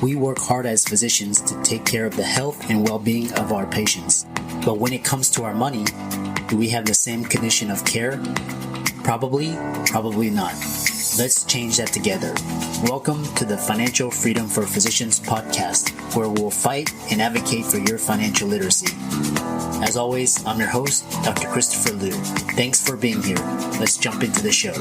We work hard as physicians to take care of the health and well-being of our patients. But when it comes to our money, do we have the same condition of care? Probably not. Let's change that together. Welcome to the Financial Freedom for Physicians podcast, where we'll fight and advocate for your financial literacy. As always, I'm your host, Dr. Christopher Liu. Thanks for being here. Let's jump into the show.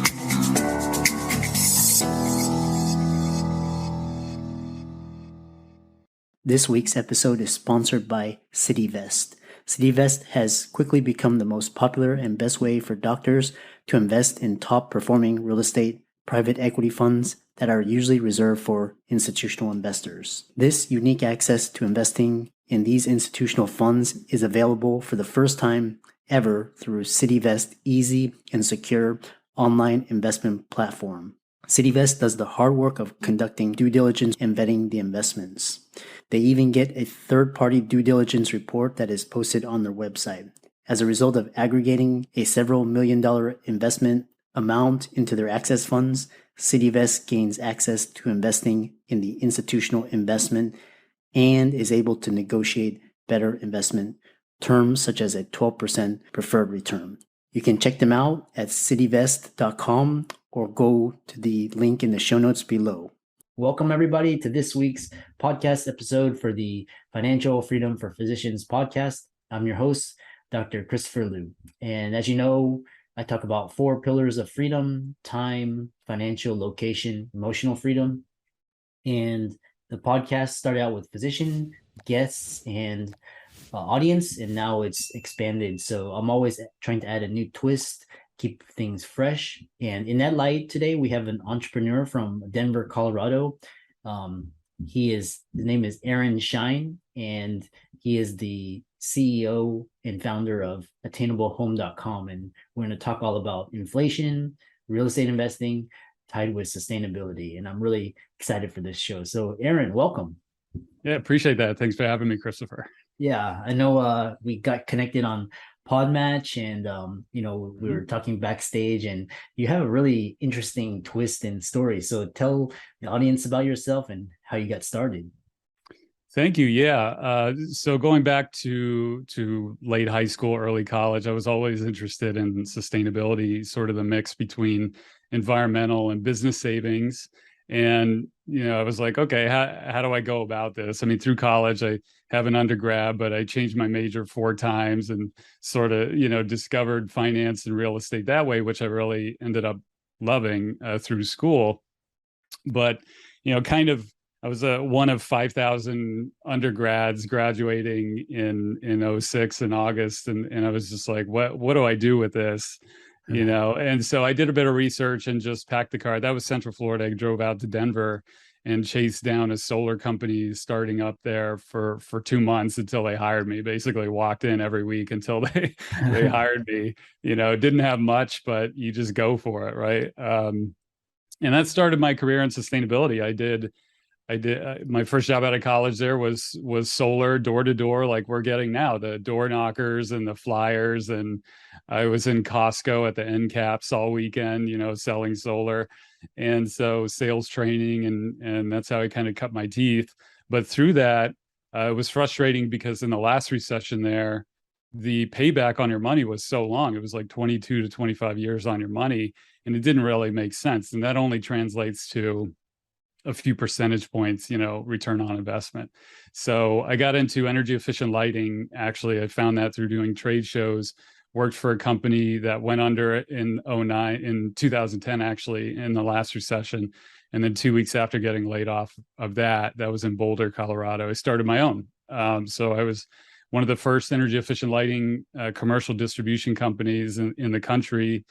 This week's episode is sponsored by CityVest. CityVest has quickly become the most popular and best way for doctors to invest in top-performing real estate private equity funds that are usually reserved for institutional investors. This unique access to investing in these institutional funds is available for the first time ever through CityVest's easy and secure online investment platform. CityVest does the hard work of conducting due diligence and vetting the investments. They even get a third-party due diligence report that is posted on their website. As a result of aggregating a several million-dollar investment amount into their access funds, CityVest gains access to investing in the institutional investment and is able to negotiate better investment terms such as a 12% preferred return. You can check them out at cityvest.com or go to the link in the show notes below. Welcome, everybody, to this week's podcast episode for the Financial Freedom for Physicians podcast. I'm your host, Dr. Christopher Liu. And as you know, I talk about 4 pillars of freedom: time, financial, location, emotional freedom. And the podcast started out with physician, guests, and audience, and now it's expanded. So I'm always trying to add a new twist, keep things fresh. And in that light, today we have an entrepreneur from Denver, Colorado. His name is Erin Shine, and he is the CEO and founder of AttainableHome.com. And we're going to talk all about inflation, real estate investing, tied with sustainability. And I'm really excited for this show. So Erin, welcome. Yeah, appreciate that. Thanks for having me, Christopher. Yeah, I know we got connected on Podmatch, and we were talking backstage, and you have a really interesting twist and story. So tell the audience about yourself and how you got started. Thank you. Yeah. So going back to late high school, early college, I was always interested in sustainability, sort of the mix between environmental and business savings. And, I was like, okay, how do I go about this? I mean, through college, I have an undergrad, but I changed my major 4 times and sort of, discovered finance and real estate that way, which I really ended up loving through school. But, I was one of 5,000 undergrads graduating in 06 in August. And I was just like, what do I do with this? And so I did a bit of research and just packed the car. That was Central Florida. I drove out to Denver and chased down a solar company starting up there for 2 months until they hired me. Basically walked in every week until they hired me. Didn't have much, but you just go for it, right? And that started my career in sustainability. I did my first job out of college there was solar, door to door, like we're getting now, the door knockers and the flyers. And I was in Costco at the end caps all weekend, selling solar. And so sales training, and that's how I kind of cut my teeth. But through that, it was frustrating because in the last recession there, the payback on your money was so long. It was like 22 to 25 years on your money, and it didn't really make sense. And that only translates to a few percentage points, return on investment. So I got into energy efficient lighting. Actually, I found that through doing trade shows, worked for a company that went under in 2010, actually, in the last recession. And then 2 weeks after getting laid off of that was in Boulder, Colorado, I started my own. So I was one of the first energy efficient lighting commercial distribution companies in the country.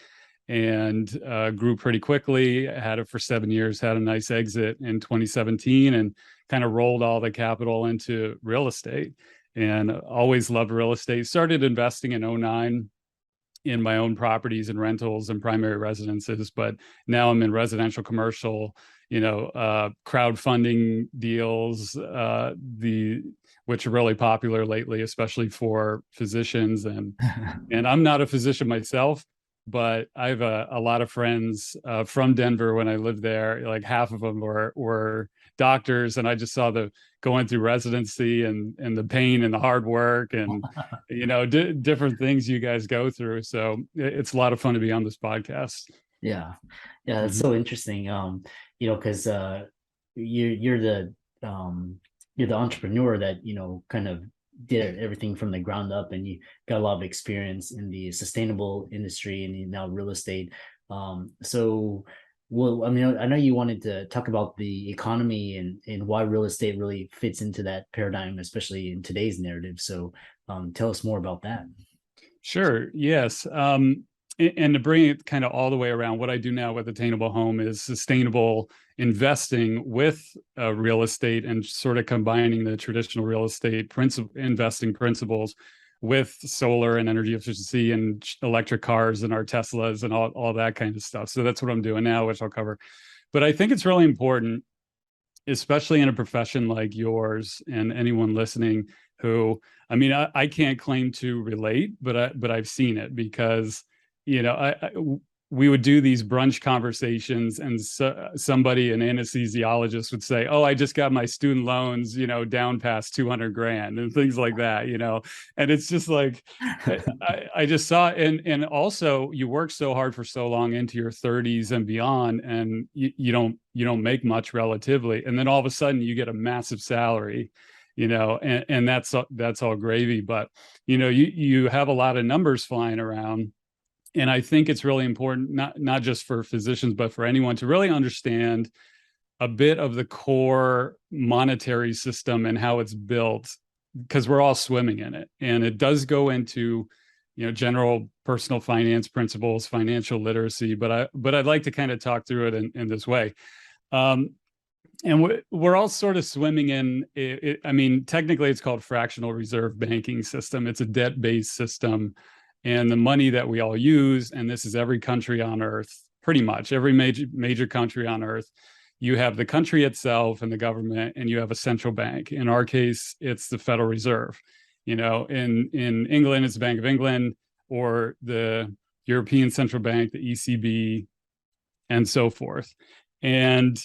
And grew pretty quickly. I had it for 7 years, had a nice exit in 2017, and kind of rolled all the capital into real estate, and always loved real estate. Started investing in 2009 in my own properties and rentals and primary residences, but now I'm in residential commercial, crowdfunding deals, which are really popular lately, especially for physicians. And I'm not a physician myself, but I have a lot of friends from Denver when I lived there. Like half of them were doctors, and I just saw the going through residency and the pain and the hard work and different things you guys go through. So it's a lot of fun to be on this podcast. Yeah. Yeah, that's Mhm. so interesting. Because you're the you're the entrepreneur that, kind of did everything from the ground up, and you got a lot of experience in the sustainable industry and now real estate. So well, I mean, I know you wanted to talk about the economy and why real estate really fits into that paradigm, especially in today's narrative. So tell us more about that. Sure. Yes. And to bring it kind of all the way around, what I do now with Attainable Home is sustainable investing with real estate and sort of combining the traditional real estate investing principles with solar and energy efficiency and electric cars and our Teslas and all that kind of stuff. So that's what I'm doing now, which I'll cover. But I think it's really important, especially in a profession like yours and anyone listening who, I mean, I can't claim to relate, but I've seen it because, we would do these brunch conversations and somebody, an anesthesiologist would say, oh, I just got my student loans, down past 200 grand and things like that, and it's just like, I just saw it. And also you work so hard for so long into your 30s and beyond, and you don't make much relatively. And then all of a sudden you get a massive salary, and that's all gravy. But, you have a lot of numbers flying around. And I think it's really important, not just for physicians, but for anyone to really understand a bit of the core monetary system and how it's built, because we're all swimming in it. And it does go into, general personal finance principles, financial literacy, but I'd like to kind of talk through it in this way. And we're all sort of swimming in it. I mean, technically it's called fractional reserve banking system. It's a debt-based system. And the money that we all use, and this is every country on earth, pretty much every major country on earth, you have the country itself and the government, and you have a central bank. In our case, it's the Federal Reserve. In England, it's the Bank of England, or the European Central Bank, the ECB, and so forth. And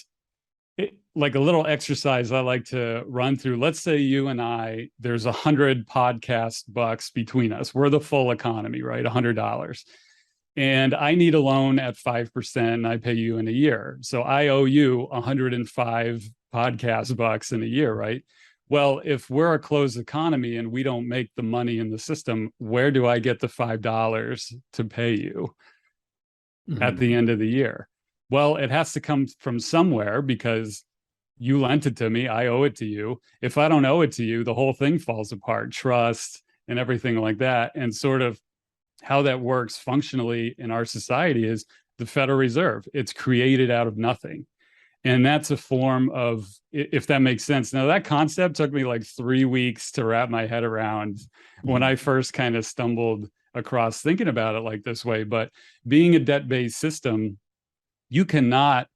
like a little exercise I like to run through. Let's say you and I, there's 100 podcast bucks between us. We're the full economy, right? $100. And I need a loan at 5%. And I pay you in a year. So I owe you 105 podcast bucks in a year, right? Well, if we're a closed economy and we don't make the money in the system, where do I get the $5 to pay you at the end of the year? Well, it has to come from somewhere, because you lent it to me, I owe it to you. If I don't owe it to you, the whole thing falls apart, trust and everything like that. And sort of how that works functionally in our society is the Federal Reserve. It's created out of nothing. And that's a form of, if that makes sense. Now, that concept took me like 3 weeks to wrap my head around when I first kind of stumbled across thinking about it like this way. But being a debt-based system, you cannot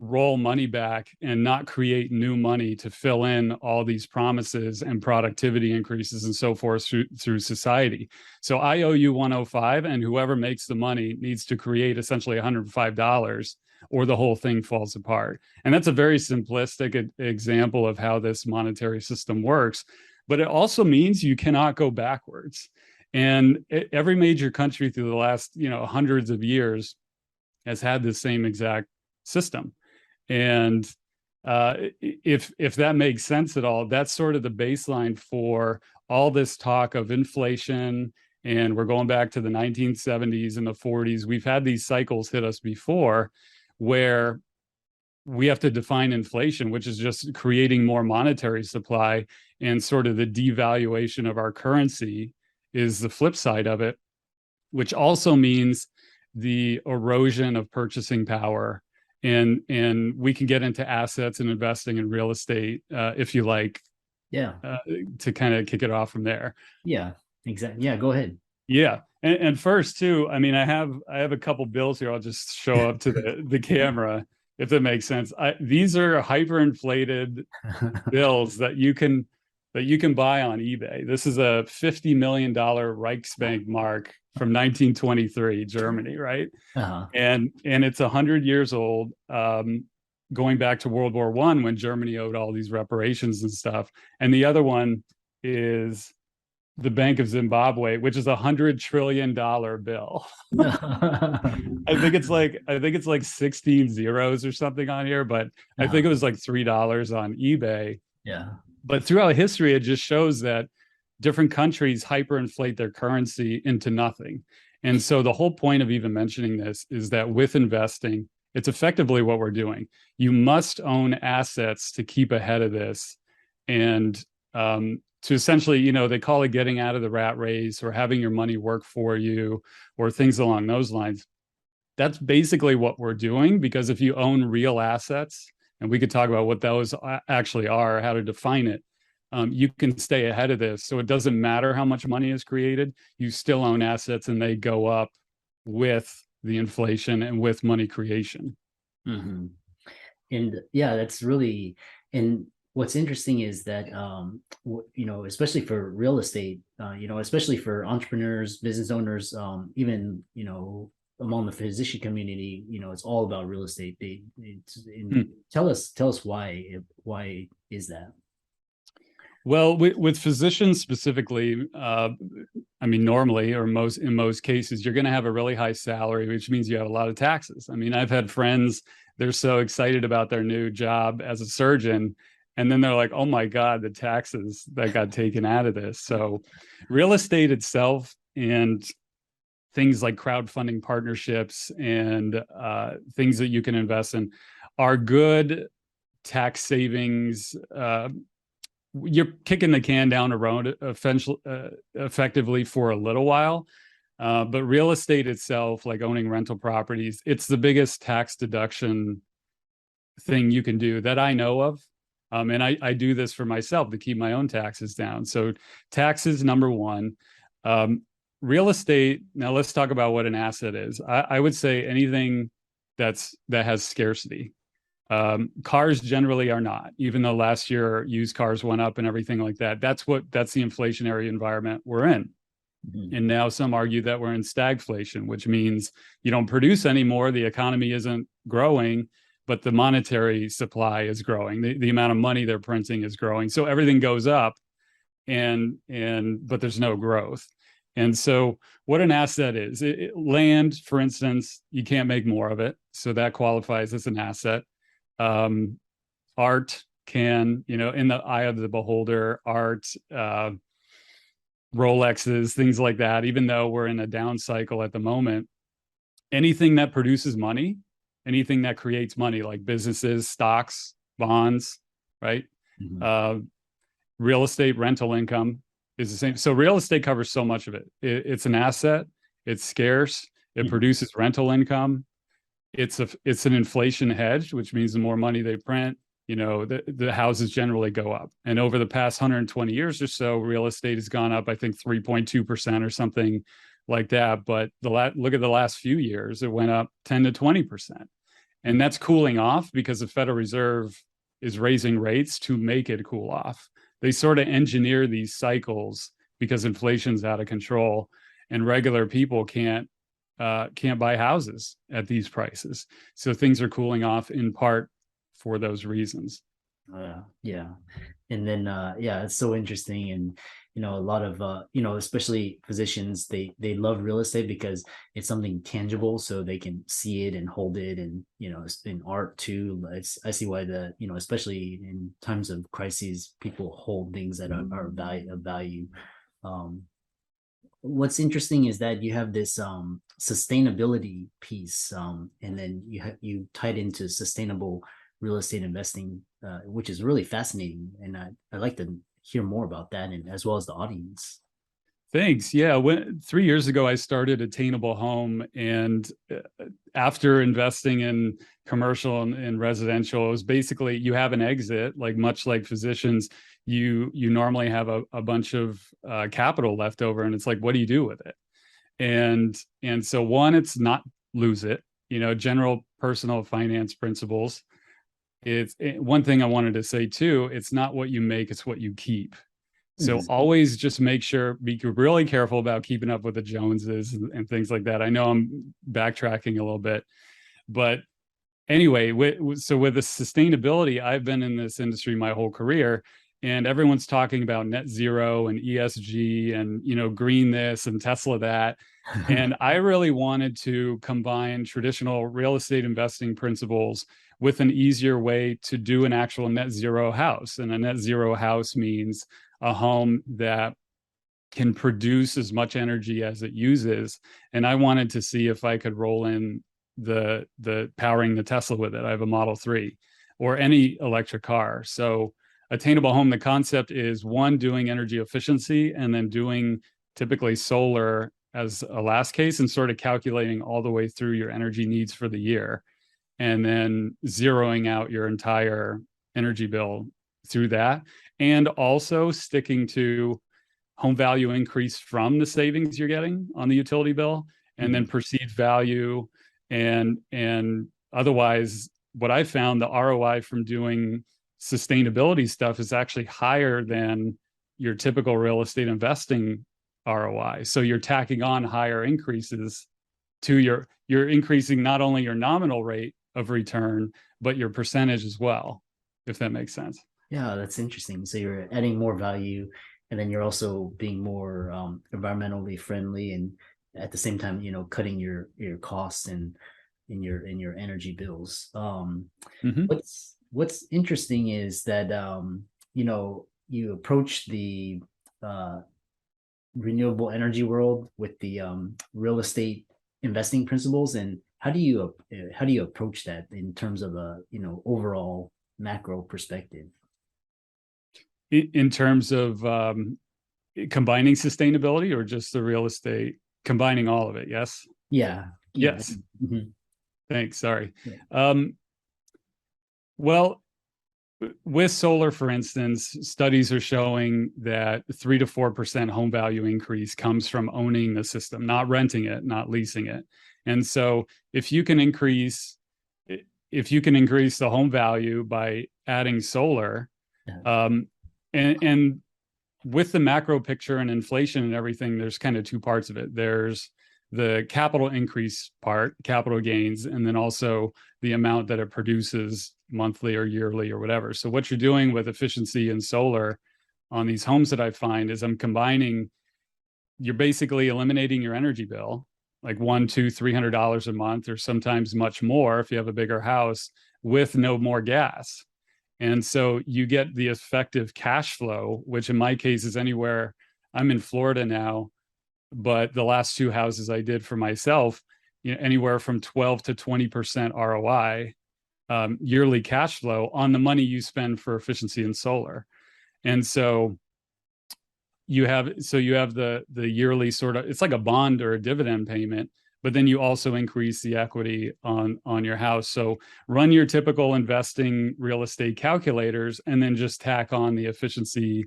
roll money back and not create new money to fill in all these promises and productivity increases and so forth through society. So I owe you 105, and whoever makes the money needs to create essentially $105, or the whole thing falls apart. And that's a very simplistic example of how this monetary system works. But it also means you cannot go backwards. And every major country through the last, hundreds of years has had the same exact system. And if that makes sense at all, that's sort of the baseline for all this talk of inflation. And we're going back to the 1970s and the 40s. We've had these cycles hit us before, where we have to define inflation, which is just creating more monetary supply, and sort of the devaluation of our currency is the flip side of it, which also means the erosion of purchasing power. And we can get into assets and investing in real estate if you like. Yeah. To kind of kick it off from there. Yeah, exactly. Yeah, go ahead. Yeah. And first too, I mean, I have a couple bills here. I'll just show up to the camera, if that makes sense. These are hyperinflated bills that you can that you can buy on eBay. This is a $50 million Reichsbank mark from 1923, Germany, right? Uh-huh. And it's 100 years old, going back to World War I, when Germany owed all these reparations and stuff. And the other one is the Bank of Zimbabwe, which is $100 trillion bill. I think it's like 16 zeros or something on here, but I think it was like $3 on eBay. Yeah. But throughout history, it just shows that different countries hyperinflate their currency into nothing. And so the whole point of even mentioning this is that with investing, it's effectively what we're doing. You must own assets to keep ahead of this. And to essentially, you know, they call it getting out of the rat race or having your money work for you or things along those lines. That's basically what we're doing, because if you own real assets, and we could talk about what those actually are, how to define it, you can stay ahead of this. So it doesn't matter how much money is created, you still own assets and they go up with the inflation and with money creation. Mm-hmm. And yeah, that's really, and what's interesting is that, you know, especially for real estate, you know, especially for entrepreneurs, business owners, even, you know, among the physician community, you know, it's all about real estate. Tell us why is that? Well, with physicians specifically, I mean, normally, or in most cases, you're going to have a really high salary, which means you have a lot of taxes. I mean, I've had friends, they're so excited about their new job as a surgeon, and then they're like, oh my God, the taxes that got taken out of this. So real estate itself and things like crowdfunding partnerships and things that you can invest in are good tax savings. You're kicking the can down the road effectively for a little while. But real estate itself, like owning rental properties, it's the biggest tax deduction thing you can do that I know of. And I do this for myself to keep my own taxes down. So taxes, number one. Real estate, now let's talk about what an asset is. I would say anything that has scarcity. Cars generally are not, even though last year used cars went up and everything like that. That's the inflationary environment we're in. Mm-hmm. And now some argue that we're in stagflation, which means you don't produce anymore. The economy isn't growing, but the monetary supply is growing. The amount of money they're printing is growing. So everything goes up but there's no growth. And so what an asset is, land, for instance, you can't make more of it. So that qualifies as an asset. Art can, you know, in the eye of the beholder, art, Rolexes, things like that, even though we're in a down cycle at the moment, anything that produces money, anything that creates money, like businesses, stocks, bonds, right? Mm-hmm. Real estate, rental income is the same. So real estate covers so much of it. It's an asset. It's scarce. It mm-hmm. produces rental income. It's an inflation hedge, which means the more money they print, you know, the houses generally go up. And over the past 120 years or so, real estate has gone up, I think 3.2% or something like that. But look at the last few years, it went up 10 to 20%. And that's cooling off because the Federal Reserve is raising rates to make it cool off. They sort of engineer these cycles because inflation's out of control and regular people can't buy houses at these prices. So things are cooling off in part for those reasons. Yeah. And then, it's so interesting. And, you know, a lot of, you know, especially physicians, they love real estate because it's something tangible, so they can see it and hold it. And, you know, in art too, I see why you know, especially in times of crises, people hold things that are of value. What's interesting is that you have this sustainability piece, and then you tied into sustainable real estate investing, which is really fascinating. And I'd like to hear more about that, and as well as the audience. Thanks. Yeah. 3 years ago, I started Attainable Home. And after investing in commercial and residential, it was basically you have an exit, like much like physicians, you normally have a bunch of capital left over. And it's like, what do you do with it? And so one, it's not lose it, you know, general personal finance principles. It's one thing I wanted to say too, it's not what you make, it's what you keep. So always just make sure, be really careful about keeping up with the Joneses and things like that. I know I'm backtracking a little bit, but anyway, so with the sustainability, I've been in this industry my whole career, and everyone's talking about net zero and ESG and, green this and Tesla that. And I really wanted to combine traditional real estate investing principles with an easier way to do an actual net zero house. And a net zero house means a home that can produce as much energy as it uses. And I wanted to see if I could roll in the powering the Tesla with it. I have a Model 3 or any electric car. So Attainable Home, the concept is one, doing energy efficiency, and then doing typically solar as a last case and sort of calculating all the way through your energy needs for the year, and then zeroing out your entire energy bill through that. And also sticking to home value increase from the savings you're getting on the utility bill, and then perceived value. And otherwise, what I found, the ROI from doing sustainability stuff is actually higher than your typical real estate investing ROI. So you're tacking on higher increases to you're increasing not only your nominal rate of return, but your percentage as well, if that makes sense. Yeah, that's interesting. So you're adding more value, and then you're also being more environmentally friendly, and at the same time, cutting your costs and in your energy bills. What's interesting is that you approach the renewable energy world with the real estate investing principles, and how do you approach that in terms of a overall macro perspective? In terms of combining sustainability, or just the real estate, combining all of it? Yes. Yeah. Yes. Mm-hmm. Thanks. Sorry. Yeah. Well, with solar, for instance, studies are showing that 3 to 4% home value increase comes from owning the system, not renting it, not leasing it. And so if you can increase the home value by adding solar, and with the macro picture and inflation and everything, there's kind of two parts of it. There's the capital increase part, capital gains, and then also the amount that it produces monthly or yearly or whatever. So what you're doing with efficiency and solar on these homes that I find is you're basically eliminating your energy bill, like $100, $200, $300 a month, or sometimes much more if you have a bigger house, with no more gas. And so you get the effective cash flow, which in my case is anywhere. I'm in Florida now, but the last two houses I did for myself, anywhere from 12 to 20% ROI, yearly cash flow on the money you spend for efficiency and solar. And so you have the yearly sort of, it's like a bond or a dividend payment, but then you also increase the equity on your house. So run your typical investing real estate calculators, and then just tack on the efficiency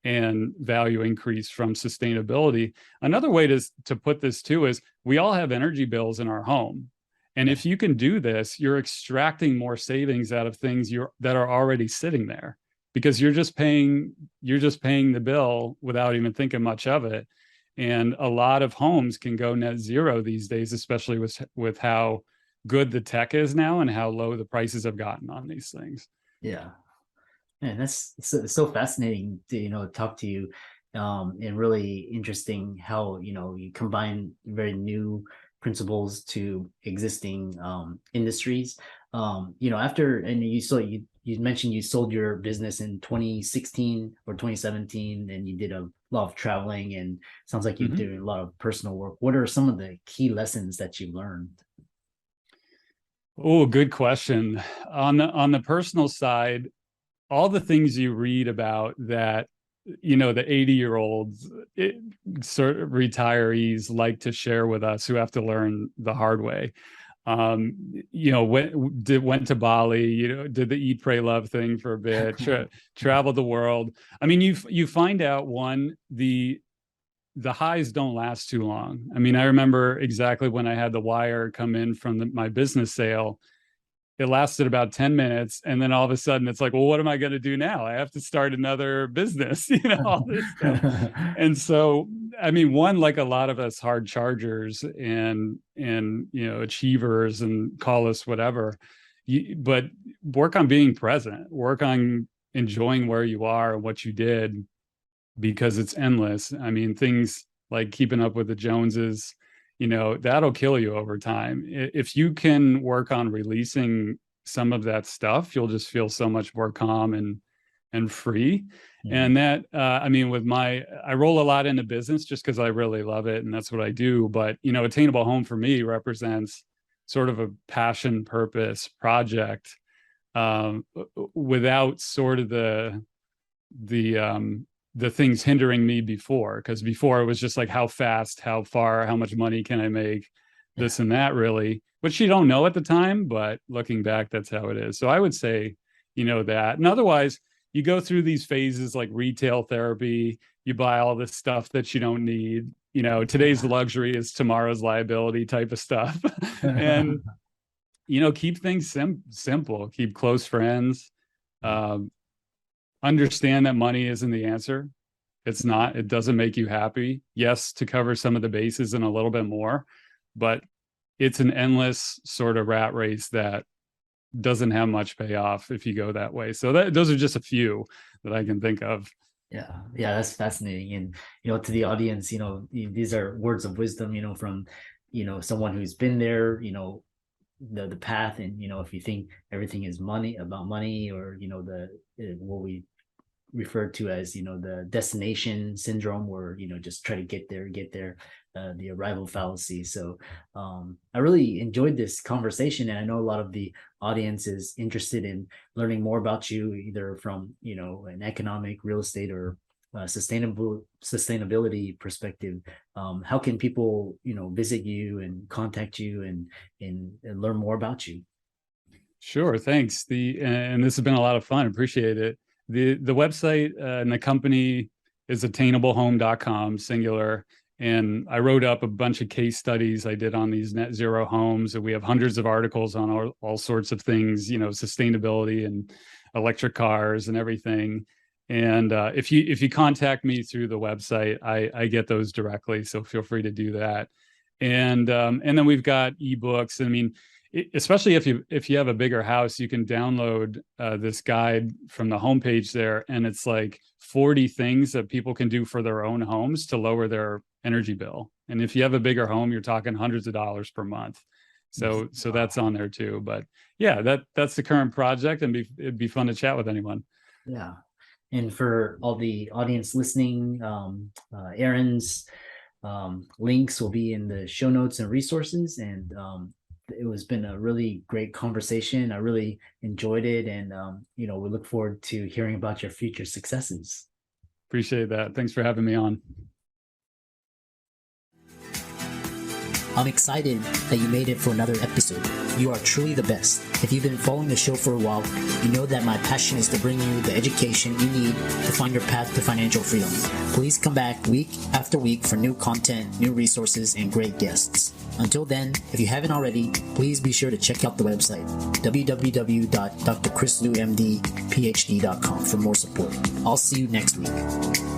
and value increase from sustainability. Another way to put this too is, we all have energy bills in our home. And if you can do this, you're extracting more savings out of things that are already sitting there, because you're just paying the bill without even thinking much of it. And a lot of homes can go net zero these days, especially with how good the tech is now and how low the prices have gotten on these things. Yeah. And that's so fascinating to talk to you, and really interesting how you combine very new principles to existing industries. After, and you mentioned you sold your business in 2016 or 2017, and you did a lot of traveling, and sounds like you're doing a lot of personal work. What are some of the key lessons that you learned? Oh, good question. On the personal side, all the things you read about that, the 80-year-olds, sort of retirees like to share with us, who have to learn the hard way. Went to Bali, did the eat, pray, love thing for a bit, traveled the world. I mean, you find out, the highs don't last too long. I mean, I remember exactly when I had the wire come in from my business sale. it lasted about 10 minutes. And then all of a sudden it's like, well, what am I going to do now? I have to start another business, all this stuff. And so, I mean, one, like a lot of us hard chargers and achievers and call us whatever, but work on being present, work on enjoying where you are and what you did, because it's endless. I mean, things like keeping up with the Joneses, that'll kill you over time. If you can work on releasing some of that stuff, you'll just feel so much more calm and free. Yeah. And that, I roll a lot into business just because I really love it and that's what I do. But, Attainable Home for me represents sort of a passion, purpose project without sort of the things hindering me before, because before it was just like how fast, how far, how much money can I make, this and that, really, which you don't know at the time, but looking back, that's how it is. So I would say, that. And otherwise, you go through these phases like retail therapy, you buy all this stuff that you don't need. Today's luxury is tomorrow's liability type of stuff. And, keep things simple, keep close friends, understand that money isn't the answer. It's not. It doesn't make you happy. Yes, to cover some of the bases and a little bit more, but it's an endless sort of rat race that doesn't have much payoff if you go that way. So those are just a few that I can think of. Yeah, that's fascinating. And to the audience, these are words of wisdom, from someone who's been there, the path. And if you think everything is about money, or what we refer to as the destination syndrome, where just try to get there, the arrival fallacy. So I really enjoyed this conversation, and I know a lot of the audience is interested in learning more about you, either from an economic, real estate, or sustainability perspective. How can people visit you and contact you and learn more about you? Sure, thanks. And this has been a lot of fun. Appreciate it. The website and the company is attainablehome.com, singular. And I wrote up a bunch of case studies I did on these Netzero homes. And we have hundreds of articles on all sorts of things, sustainability and electric cars and everything. And if you contact me through the website, I get those directly. So feel free to do that. And then we've got ebooks. I mean, especially if you have a bigger house, you can download this guide from the homepage there, and it's like 40 things that people can do for their own homes to lower their energy bill. And if you have a bigger home, you're talking hundreds of dollars per month. So that's on there too. But yeah, that's the current project, and it'd be fun to chat with anyone. Yeah. And for all the audience listening, Erin's links will be in the show notes and resources. And it has been a really great conversation. I really enjoyed it. And, we look forward to hearing about your future successes. Appreciate that. Thanks for having me on. I'm excited that you made it for another episode. You are truly the best. If you've been following the show for a while, you know that my passion is to bring you the education you need to find your path to financial freedom. Please come back week after week for new content, new resources, and great guests. Until then, if you haven't already, please be sure to check out the website, www.drchrislewmdphd.com, for more support. I'll see you next week.